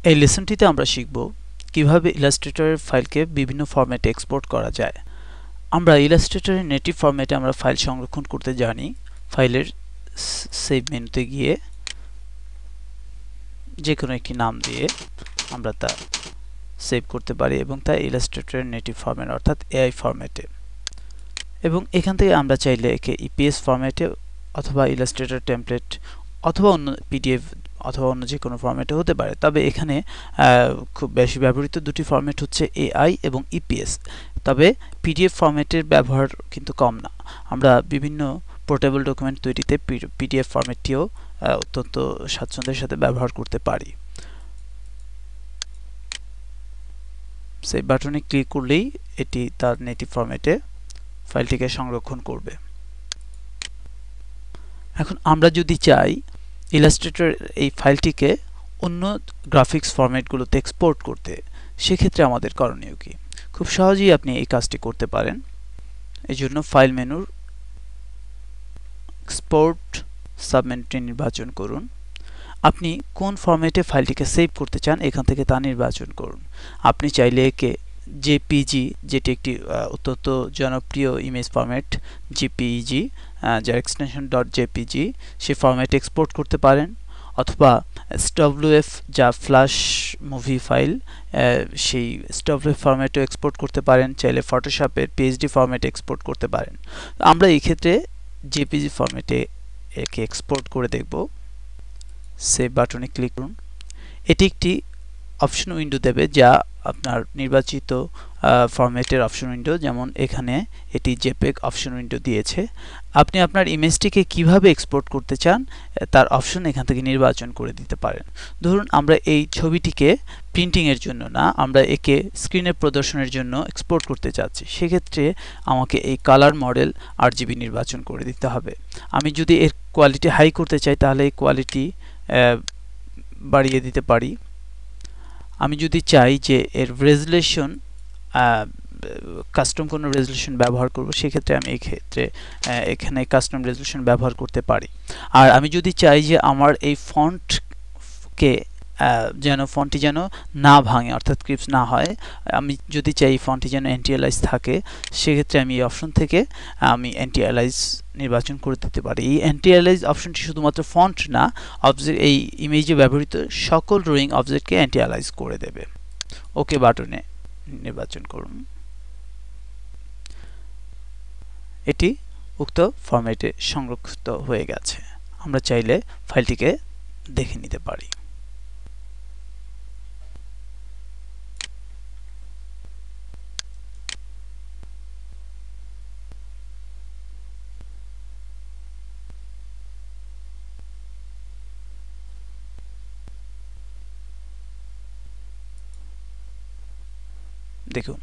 এই লেসনটিতে আমরা শিখব কিভাবে ইলাস্ট্রেটরের ফাইলকে বিভিন্ন ফরম্যাটে এক্সপোর্ট করা যায়। আমরা ইলাস্ট্রেটরের নেটিভ ফরম্যাটে আমরা ফাইল সংরক্ষণ করতে জানি। ফাইলের সেভ মেনুতে গিয়ে যে কোনো একটি নাম দিয়ে আমরা তা সেভ করতে পারি এবং তা ইলাস্ট্রেটরের নেটিভ ফরম্যাট অর্থাৎ এআই ফরম্যাটে। এবং এখান থেকে আমরা চাইলে একে ইপিএস ফরম্যাটে অথবা ইলাস্ট্রেটর টেমপ্লেট অথবা অন্য পিডিএফ অথবা অন্য যে কোনো ফরম্যাটে হতে পারে। তবে এখানে খুব বেশি ব্যবহৃত দুটি ফরম্যাট হচ্ছে এআই এবং ইপিএস। তবে পিডিএফ ফরম্যাটের ব্যবহার কিন্তু কম না। আমরা বিভিন্ন পোর্টেবল ডকুমেন্ট তৈরিতে পিডিএফ ফরম্যাটটিও অত্যন্ত স্বাচ্ছন্দ্যের সাথে ব্যবহার করতে পারি। সেভ বাটনে ক্লিক করলেই এটি তার নেটিভ ফরম্যাটে ফাইলটিকে সংরক্ষণ করবে। এখন আমরা যদি চাই ইলাস্ট্রেটর এই ফাইলটিকে অন্য গ্রাফিক্স ফরম্যাটগুলোতে এক্সপোর্ট করতে, সেক্ষেত্রে আমাদের করণীয় কি? খুব সহজেই আপনি এই কাজটি করতে পারেন। এই জন্য ফাইল মেনুর এক্সপোর্ট সাবমেনুটি নির্বাচন করুন। আপনি কোন ফরম্যাটে ফাইলটিকে সেভ করতে চান এখান থেকে তা নির্বাচন করুন। আপনি চাইলে একে জেপিজি, যেটি একটি অত্যন্ত জনপ্রিয় ইমেজ ফরম্যাট, জেপিইজি যার এক্সটেনশন .jpg, সেই ফরম্যাটে এক্সপোর্ট করতে পারেন, অথবা SWF যা ফ্ল্যাশ মুভি ফাইল, সেই SWF ফরম্যাটেও এক্সপোর্ট করতে পারেন। চাইলে ফটোশপের পিএইচডি ফরম্যাটে এক্সপোর্ট করতে পারেন। আমরা এই ক্ষেত্রে জেপিজি ফরম্যাটে একে এক্সপোর্ট করে দেখব। সেভ বাটনে ক্লিক করুন। এটি একটি অপশন উইন্ডো দেবে যা আপনার নির্বাচিত ফরম্যাটের অপশন উইন্ডো, যেমন এখানে এটি জেপিইজি অপশন উইন্ডো দিয়েছে। আপনি আপনার ইমেজটিকে কিভাবে এক্সপোর্ট করতে চান তার অপশন এখান থেকে নির্বাচন করে দিতে পারেন। ধরুন আমরা এই ছবিটিকে প্রিন্টিং এর জন্য না, আমরা একে স্ক্রিনে প্রদর্শনের জন্য এক্সপোর্ট করতে চাচ্ছি। সেক্ষেত্রে আমাকে এই কালার মডেল RGB নির্বাচন করে দিতে হবে। আমি যদি এর কোয়ালিটি হাই করতে চাই তাহলে এই কোয়ালিটি বাড়িয়ে দিতে পারি। আমি যদি চাই যে এর রেজুলেশন কাস্টম কোনো রেজুলেশন ব্যবহার করব, সেক্ষেত্রে আমি এই ক্ষেত্রে এখানে কাস্টম রেজুলেশন ব্যবহার করতে পারি। আর আমি যদি চাই যে আমার এই ফন্টকে ফন্টটি যেন না ভাঙে, অর্থাৎ ক্রিপস না হয়, আমি যদি চাই এই ফন্টটি যেন অ্যান্টি অ্যালাইজ থাকে, সেক্ষেত্রে আমি এই অপশন থেকে আমি অ্যান্টি অ্যালাইজ নির্বাচন করে দিতে পারি। এই অ্যান্টি অ্যালাইজ অপশনটি শুধুমাত্র ফন্ট না, অবজেক্ট এই ইমেজে ব্যবহৃত সকল ড্রয়িং অবজেক্টকে অ্যান্টি অ্যালাইজ করে দেবে। ওকে বাটনে নির্বাচন করুন। এটি উক্ত ফরম্যাটে সংরক্ষিত হয়ে গেছে। আমরা চাইলে ফাইলটিকে দেখে নিতে পারি। দেখুন